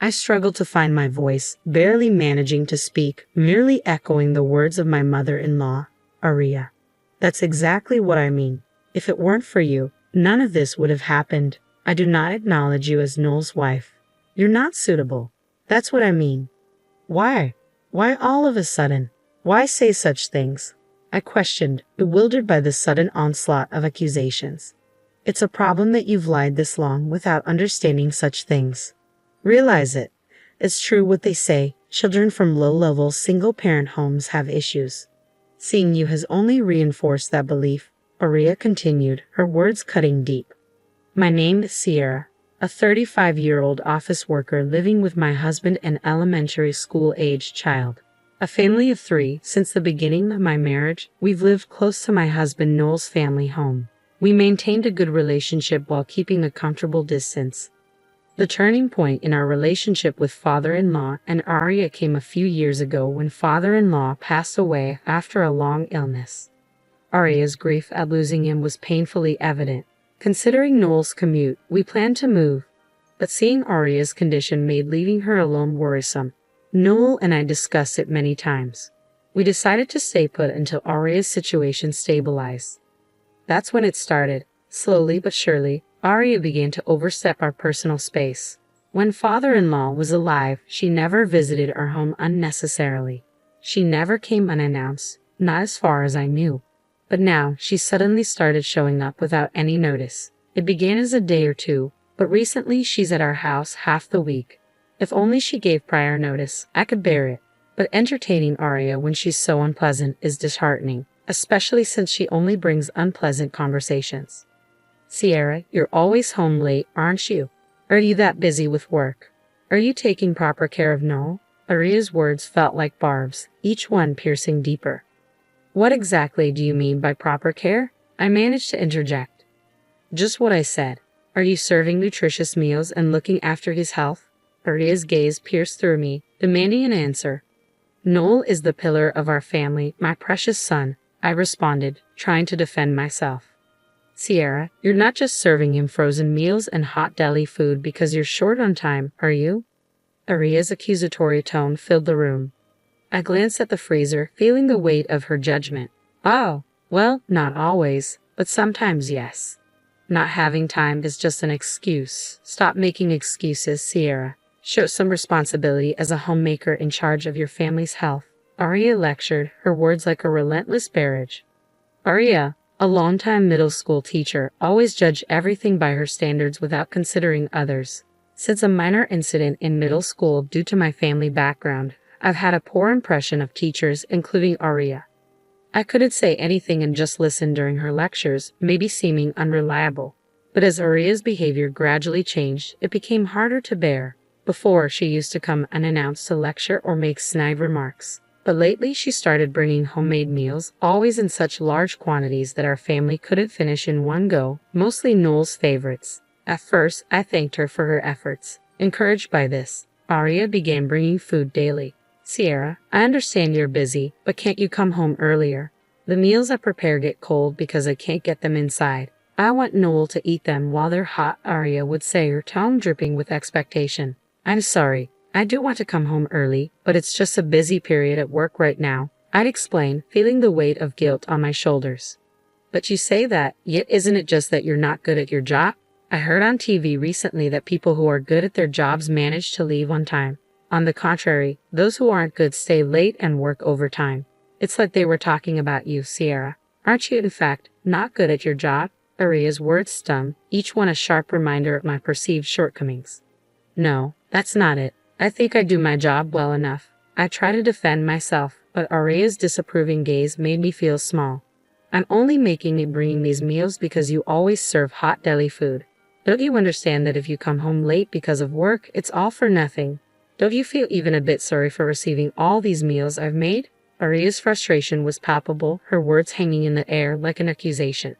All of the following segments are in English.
I struggled to find my voice, barely managing to speak, merely echoing the words of my mother-in-law, Aria. That's exactly what I mean. If it weren't for you, none of this would have happened. I do not acknowledge you as Noel's wife. You're not suitable. That's what I mean. Why? Why all of a sudden? Why say such things? I questioned, bewildered by the sudden onslaught of accusations. It's a problem that you've lied this long without understanding such things. Realize it. It's true what they say, children from low-level single-parent homes have issues. Seeing you has only reinforced that belief, Aria continued, her words cutting deep. My name is Sierra, a 35-year-old office worker living with my husband and elementary school-aged child. A family of 3. Since the beginning of my marriage, we've lived close to my husband Noel's family home. We maintained a good relationship while keeping a comfortable distance. The turning point in our relationship with father-in-law and Aria came a few years ago when father-in-law passed away after a long illness. Aria's grief at losing him was painfully evident. Considering Noel's commute, we planned to move, but seeing Aria's condition made leaving her alone worrisome. Noel and I discussed it many times. We decided to stay put until Aria's situation stabilized. That's when it started. Slowly but surely, Aria began to overstep our personal space. When father-in-law was alive, she never visited our home unnecessarily. She never came unannounced, not as far as I knew. But now, she suddenly started showing up without any notice. It began as a day or two, but recently she's at our house half the week. If only she gave prior notice, I could bear it. But entertaining Aria when she's so unpleasant is disheartening, especially since she only brings unpleasant conversations. Sierra, you're always home late, aren't you? Are you that busy with work? Are you taking proper care of Noel? Aria's words felt like barbs, each one piercing deeper. What exactly do you mean by proper care? I managed to interject. Just what I said. Are you serving nutritious meals and looking after his health? Aria's gaze pierced through me, demanding an answer. Noel is the pillar of our family, my precious son, I responded, trying to defend myself. Sierra, you're not just serving him frozen meals and hot deli food because you're short on time, are you? Aria's accusatory tone filled the room. I glanced at the freezer, feeling the weight of her judgment. Oh, well, not always, but sometimes yes. Not having time is just an excuse. Stop making excuses, Sierra. Show some responsibility as a homemaker in charge of your family's health. Aria lectured, her words like a relentless barrage. Aria, a longtime middle school teacher, always judged everything by her standards without considering others. Since a minor incident in middle school due to my family background, I've had a poor impression of teachers, including Aria. I couldn't say anything and just listen during her lectures, maybe seeming unreliable. But as Aria's behavior gradually changed, it became harder to bear. Before, she used to come unannounced to lecture or make snide remarks. But lately she started bringing homemade meals, always in such large quantities that our family couldn't finish in one go, mostly Noel's favorites. At first, I thanked her for her efforts. Encouraged by this, Aria began bringing food daily. Sierra, I understand you're busy, but can't you come home earlier? The meals I prepare get cold because I can't get them inside. I want Noel to eat them while they're hot, Aria would say, her tone dripping with expectation. I'm sorry. I do want to come home early, but it's just a busy period at work right now, I'd explain, feeling the weight of guilt on my shoulders. But you say that, yet isn't it just that you're not good at your job? I heard on TV recently that people who are good at their jobs manage to leave on time. On the contrary, those who aren't good stay late and work overtime. It's like they were talking about you, Sierra. Aren't you, in fact, not good at your job? Aria's words stung, each one a sharp reminder of my perceived shortcomings. No, that's not it. I think I do my job well enough. I try to defend myself, but Aria's disapproving gaze made me feel small. I'm only making and bringing these meals because you always serve hot deli food. Don't you understand that if you come home late because of work, it's all for nothing? Don't you feel even a bit sorry for receiving all these meals I've made? Aria's frustration was palpable, her words hanging in the air like an accusation.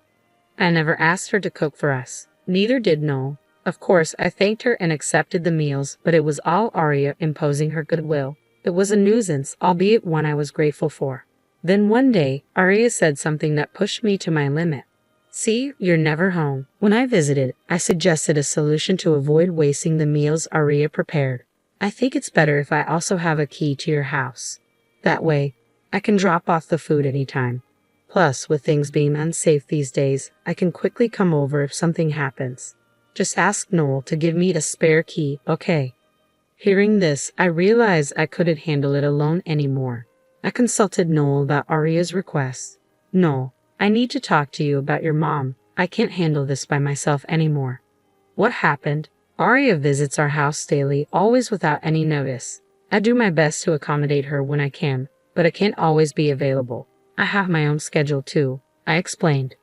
I never asked her to cook for us. Neither did Noel. Of course, I thanked her and accepted the meals, but it was all Aria imposing her goodwill. It was a nuisance, albeit one I was grateful for. Then one day, Aria said something that pushed me to my limit. See, you're never home. When I visited, I suggested a solution to avoid wasting the meals Aria prepared. I think it's better if I also have a key to your house. That way, I can drop off the food anytime. Plus, with things being unsafe these days, I can quickly come over if something happens. Just ask Noel to give me a spare key, okay? Hearing this, I realized I couldn't handle it alone anymore. I consulted Noel about Aria's request. Noel, I need to talk to you about your mom. I can't handle this by myself anymore. What happened? Aria visits our house daily, always without any notice. I do my best to accommodate her when I can, but I can't always be available. I have my own schedule too, I explained.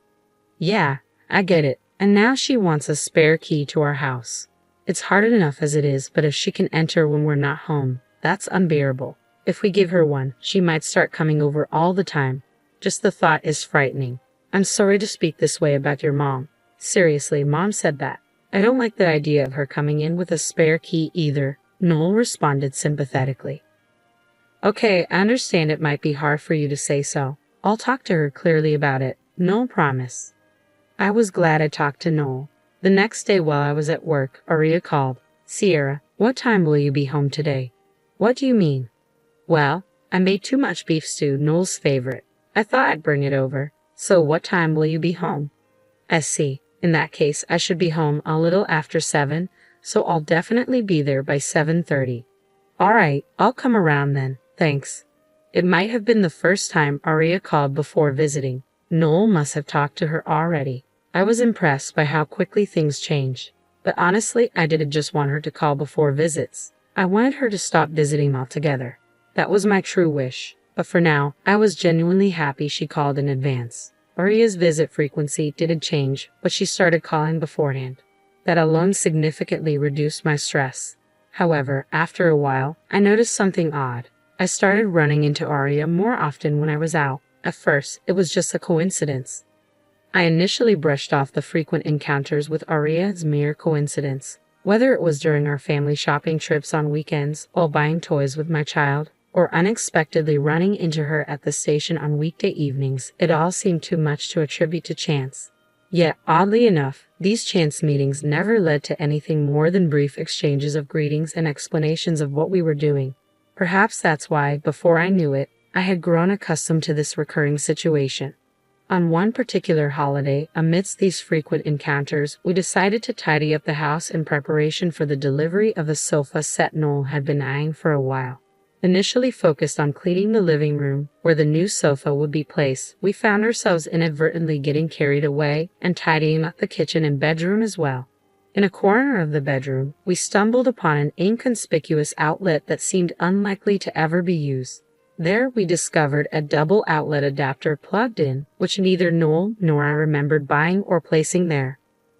Yeah, I get it. And now she wants a spare key to our house. It's hard enough as it is, but if she can enter when we're not home, that's unbearable. If we give her one, she might start coming over all the time. Just the thought is frightening. I'm sorry to speak this way about your mom. Seriously, Mom said that. I don't like the idea of her coming in with a spare key either, Noel responded sympathetically. Okay, I understand it might be hard for you to say so. I'll talk to her clearly about it, Noel promised. I was glad I talked to Noel. The next day while I was at work, Aria called. Sierra, what time will you be home today? What do you mean? Well, I made too much beef stew, Noel's favorite. I thought I'd bring it over. So what time will you be home? I see. In that case, I should be home a little after 7, so I'll definitely be there by 7:30. All right, I'll come around then, thanks. It might have been the first time Aria called before visiting. Noel must have talked to her already. I was impressed by how quickly things changed. But honestly, I didn't just want her to call before visits. I wanted her to stop visiting altogether. That was my true wish. But for now, I was genuinely happy she called in advance. Aria's visit frequency didn't change, but she started calling beforehand. That alone significantly reduced my stress. However, after a while, I noticed something odd. I started running into Aria more often when I was out. At first, it was just a coincidence. I initially brushed off the frequent encounters with Aria as mere coincidence, whether it was during our family shopping trips on weekends while buying toys with my child, or unexpectedly running into her at the station on weekday evenings. It all seemed too much to attribute to chance. Yet, oddly enough, these chance meetings never led to anything more than brief exchanges of greetings and explanations of what we were doing. Perhaps that's why, before I knew it, I had grown accustomed to this recurring situation. On one particular holiday, amidst these frequent encounters, we decided to tidy up the house in preparation for the delivery of a sofa set Noel had been eyeing for a while. Initially focused on cleaning the living room, where the new sofa would be placed, we found ourselves inadvertently getting carried away and tidying up the kitchen and bedroom as well. In a corner of the bedroom, we stumbled upon an inconspicuous outlet that seemed unlikely to ever be used. There we discovered a double outlet adapter plugged in, which neither Noel nor I remembered buying or placing there.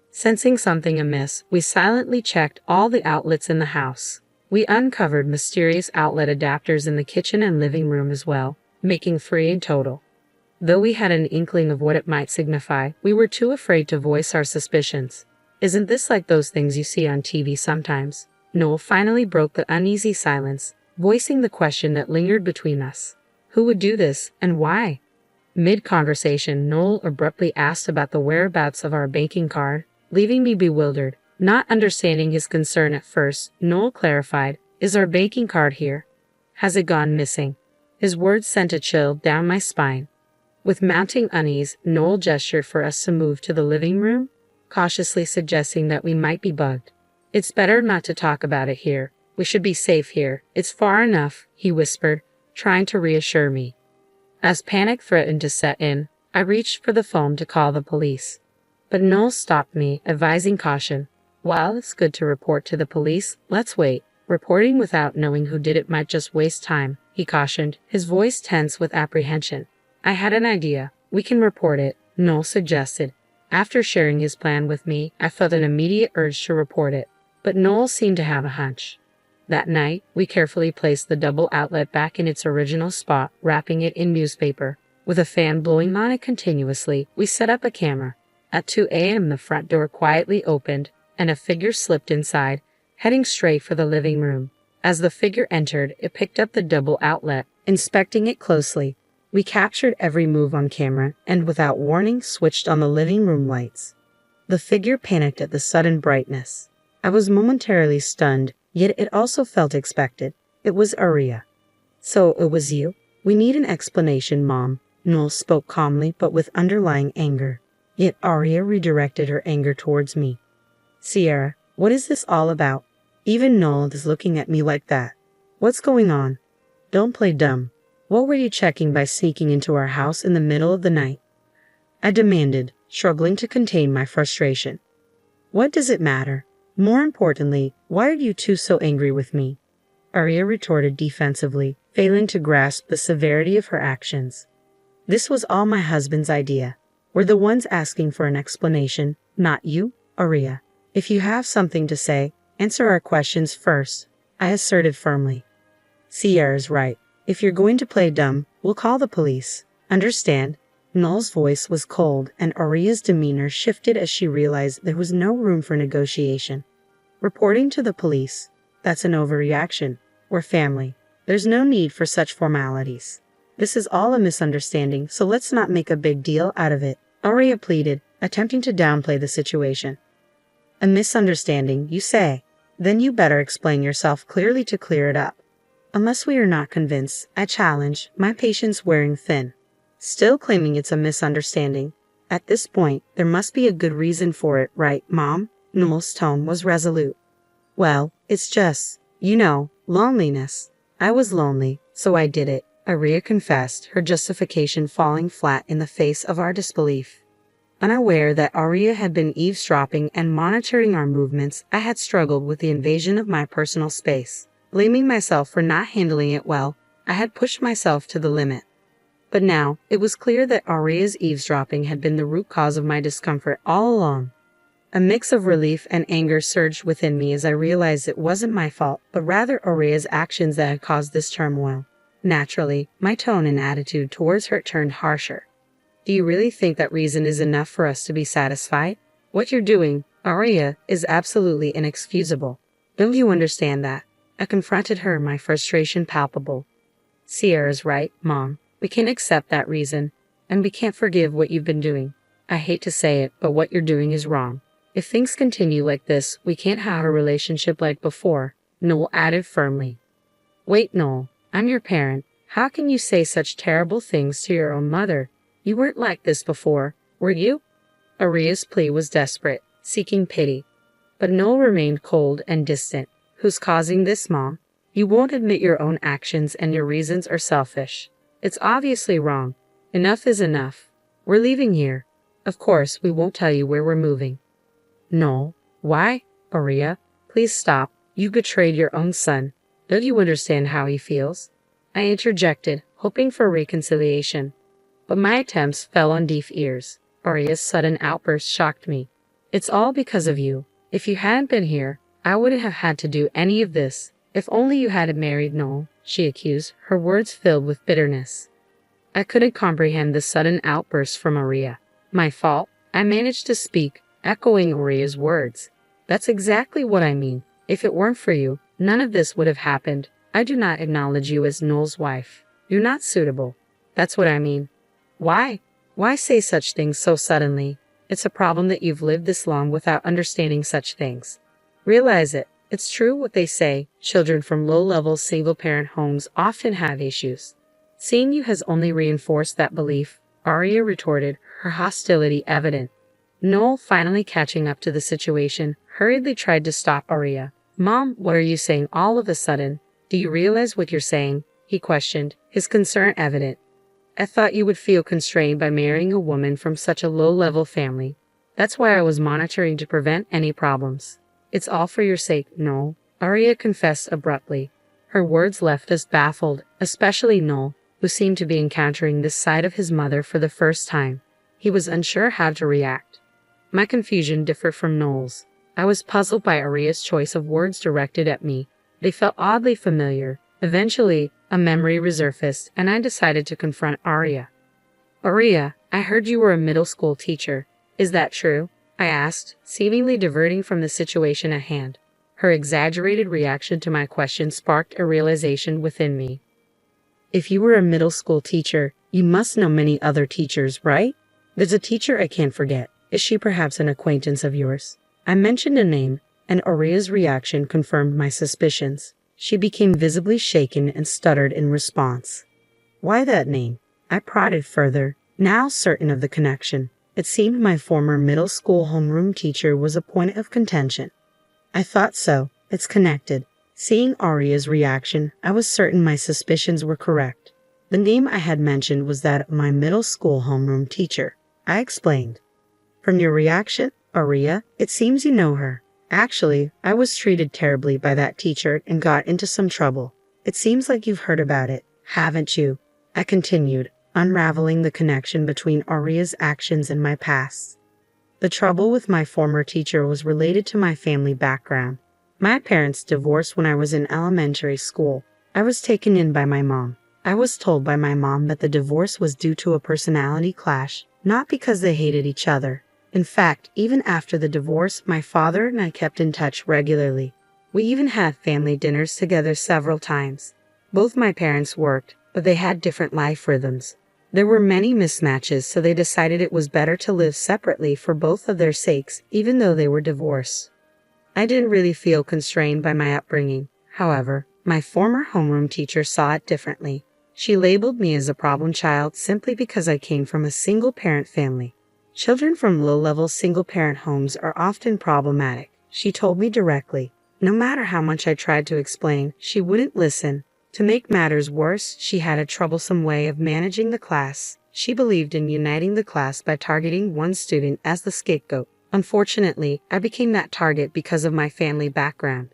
Sensing something amiss, we silently checked all the outlets in the house. We uncovered mysterious outlet adapters in the kitchen and living room as well, making 3 in total. Though we had an inkling of what it might signify, we were too afraid to voice our suspicions. Isn't this like those things you see on TV sometimes? Noel finally broke the uneasy silence, voicing the question that lingered between us. Who would do this, and why? Mid-conversation, Noel abruptly asked about the whereabouts of our banking card, leaving me bewildered. Not understanding his concern at first, Noel clarified, "Is our banking card here? Has it gone missing?" His words sent a chill down my spine. With mounting unease, Noel gestured for us to move to the living room, cautiously suggesting that we might be bugged. "It's better not to talk about it here. We should be safe here. It's far enough," he whispered, trying to reassure me. As panic threatened to set in, I reached for the phone to call the police. But Noel stopped me, advising caution. "While it's good to report to the police, let's wait. Reporting without knowing who did it might just waste time," he cautioned, his voice tense with apprehension. "I had an idea. We can report it," Noel suggested. After sharing his plan with me, I felt an immediate urge to report it. But Noel seemed to have a hunch. That night, we carefully placed the double outlet back in its original spot, wrapping it in newspaper. With a fan blowing on it continuously, we set up a camera. At 2 a.m., the front door quietly opened, and a figure slipped inside, heading straight for the living room. As the figure entered, it picked up the double outlet, inspecting it closely. We captured every move on camera, and without warning, switched on the living room lights. The figure panicked at the sudden brightness. I was momentarily stunned, Yet it also felt expected. It was Aria. So it was you? We need an explanation, Mom. Noel spoke calmly but with underlying anger. Yet Aria redirected her anger towards me. Sierra, what is this all about? Even Noel is looking at me like that. What's going on? Don't play dumb. What were you checking by sneaking into our house in the middle of the night? I demanded, struggling to contain my frustration. What does it matter? More importantly, why are you two so angry with me? Aria retorted defensively, failing to grasp the severity of her actions. This was all my husband's idea. We're the ones asking for an explanation, not you, Aria. If you have something to say, answer our questions first, I asserted firmly. Sierra's right. If you're going to play dumb, we'll call the police. Understand? Noel's voice was cold and Aria's demeanor shifted as she realized there was no room for negotiation. Reporting to the police? That's an overreaction. We're family. There's no need for such formalities. This is all a misunderstanding, so let's not make a big deal out of it, Aria pleaded, attempting to downplay the situation. A misunderstanding, you say? Then you better explain yourself clearly to clear it up. Unless we are not convinced, I challenge, my patience wearing thin. Still claiming it's a misunderstanding. At this point, there must be a good reason for it, right, Mom? Noel's tone was resolute. Well, it's just, loneliness. I was lonely, so I did it, Aria confessed, her justification falling flat in the face of our disbelief. Unaware that Aria had been eavesdropping and monitoring our movements, I had struggled with the invasion of my personal space. Blaming myself for not handling it well, I had pushed myself to the limit. But now, it was clear that Aria's eavesdropping had been the root cause of my discomfort all along. A mix of relief and anger surged within me as I realized it wasn't my fault, but rather Aria's actions that had caused this turmoil. Naturally, my tone and attitude towards her turned harsher. Do you really think that reason is enough for us to be satisfied? What you're doing, Aria, is absolutely inexcusable. Don't you understand that? I confronted her, my frustration palpable. Sierra's right, Mom. We can't accept that reason, and we can't forgive what you've been doing. I hate to say it, but what you're doing is wrong. If things continue like this, we can't have a relationship like before, Noel added firmly. Wait, Noel, I'm your parent. How can you say such terrible things to your own mother? You weren't like this before, were you? Aria's plea was desperate, seeking pity. But Noel remained cold and distant. Who's causing this, Mom? You won't admit your own actions and your reasons are selfish. It's obviously wrong. Enough is enough. We're leaving here. Of course, we won't tell you where we're moving. No. Why? Aria, please stop. You betrayed your own son. Don't you understand how he feels? I interjected, hoping for reconciliation. But my attempts fell on deaf ears. Aria's sudden outburst shocked me. It's all because of you. If you hadn't been here, I wouldn't have had to do any of this. If only you hadn't married Noel, she accused, her words filled with bitterness. I couldn't comprehend the sudden outburst from Aria. My fault? I managed to speak, echoing Aria's words. That's exactly what I mean. If it weren't for you, none of this would have happened. I do not acknowledge you as Noel's wife. You're not suitable. That's what I mean. Why? Why say such things so suddenly? It's a problem that you've lived this long without understanding such things. Realize it. It's true what they say. Children from low-level single-parent homes often have issues. Seeing you has only reinforced that belief, Aria retorted, her hostility evident. Noel, finally catching up to the situation, hurriedly tried to stop Aria. Mom, what are you saying all of a sudden? Do you realize what you're saying? He questioned, his concern evident. I thought you would feel constrained by marrying a woman from such a low-level family. That's why I was monitoring to prevent any problems. It's all for your sake, Noel, Aria confessed abruptly. Her words left us baffled, especially Noel, who seemed to be encountering this side of his mother for the first time. He was unsure how to react. My confusion differed from Noel's. I was puzzled by Aria's choice of words directed at me. They felt oddly familiar. Eventually, a memory resurfaced, and I decided to confront Aria. Aria, I heard you were a middle school teacher. Is that true? I asked, seemingly diverting from the situation at hand. Her exaggerated reaction to my question sparked a realization within me. If you were a middle school teacher, you must know many other teachers, right? There's a teacher I can't forget. Is she perhaps an acquaintance of yours? I mentioned a name, and Aria's reaction confirmed my suspicions. She became visibly shaken and stuttered in response. Why that name? I prodded further, now certain of the connection. It seemed my former middle school homeroom teacher was a point of contention. I thought so. It's connected. Seeing Aria's reaction, I was certain my suspicions were correct. The name I had mentioned was that of my middle school homeroom teacher. I explained. From your reaction, Aria, it seems you know her. Actually, I was treated terribly by that teacher and got into some trouble. It seems like you've heard about it, haven't you? I continued, unraveling the connection between Aria's actions and my past. The trouble with my former teacher was related to my family background. My parents divorced when I was in elementary school. I was taken in by my mom. I was told by my mom that the divorce was due to a personality clash, not because they hated each other. In fact, even after the divorce, my father and I kept in touch regularly. We even had family dinners together several times. Both my parents worked, but they had different life rhythms. There were many mismatches, so they decided it was better to live separately for both of their sakes, even though they were divorced. I didn't really feel constrained by my upbringing. However, my former homeroom teacher saw it differently. She labeled me as a problem child simply because I came from a single-parent family. Children from low-level single-parent homes are often problematic, she told me directly. No matter how much I tried to explain, she wouldn't listen. To make matters worse, she had a troublesome way of managing the class. She believed in uniting the class by targeting one student as the scapegoat. Unfortunately, I became that target because of my family background.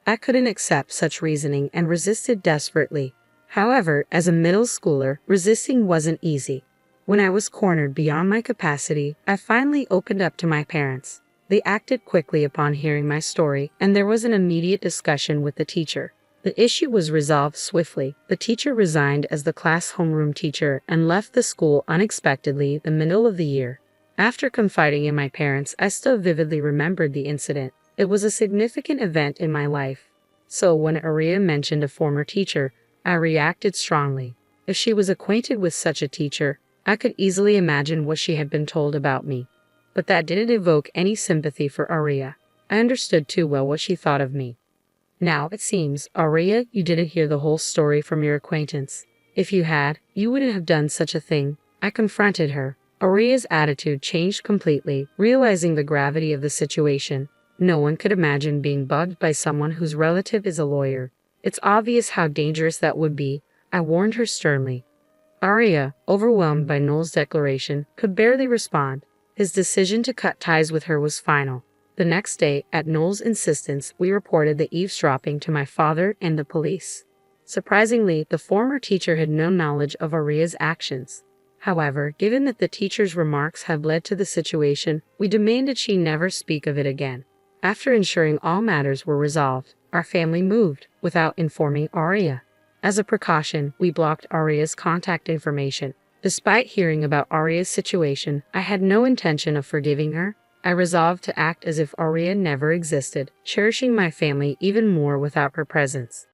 I couldn't accept such reasoning and resisted desperately. However, as a middle schooler, resisting wasn't easy. When I was cornered beyond my capacity, I finally opened up to my parents. They acted quickly upon hearing my story, and there was an immediate discussion with the teacher. The issue was resolved swiftly. The teacher resigned as the class homeroom teacher and left the school unexpectedly the middle of the year. After confiding in my parents, I still vividly remembered the incident. It was a significant event in my life. So when Aria mentioned a former teacher, I reacted strongly. If she was acquainted with such a teacher, I could easily imagine what she had been told about me. But that didn't evoke any sympathy for Aria. I understood too well what she thought of me. Now, it seems, Aria, you didn't hear the whole story from your acquaintance. If you had, you wouldn't have done such a thing. I confronted her. Aria's attitude changed completely, realizing the gravity of the situation. No one could imagine being bugged by someone whose relative is a lawyer. It's obvious how dangerous that would be, I warned her sternly. Aria, overwhelmed by Noel's declaration, could barely respond. His decision to cut ties with her was final. The next day, at Noel's insistence, we reported the eavesdropping to my father and the police. Surprisingly, the former teacher had no knowledge of Aria's actions. However, given that the teacher's remarks had led to the situation, we demanded she never speak of it again. After ensuring all matters were resolved, our family moved, without informing Aria. As a precaution, we blocked Aria's contact information. Despite hearing about Aria's situation, I had no intention of forgiving her. I resolved to act as if Aria never existed, cherishing my family even more without her presence.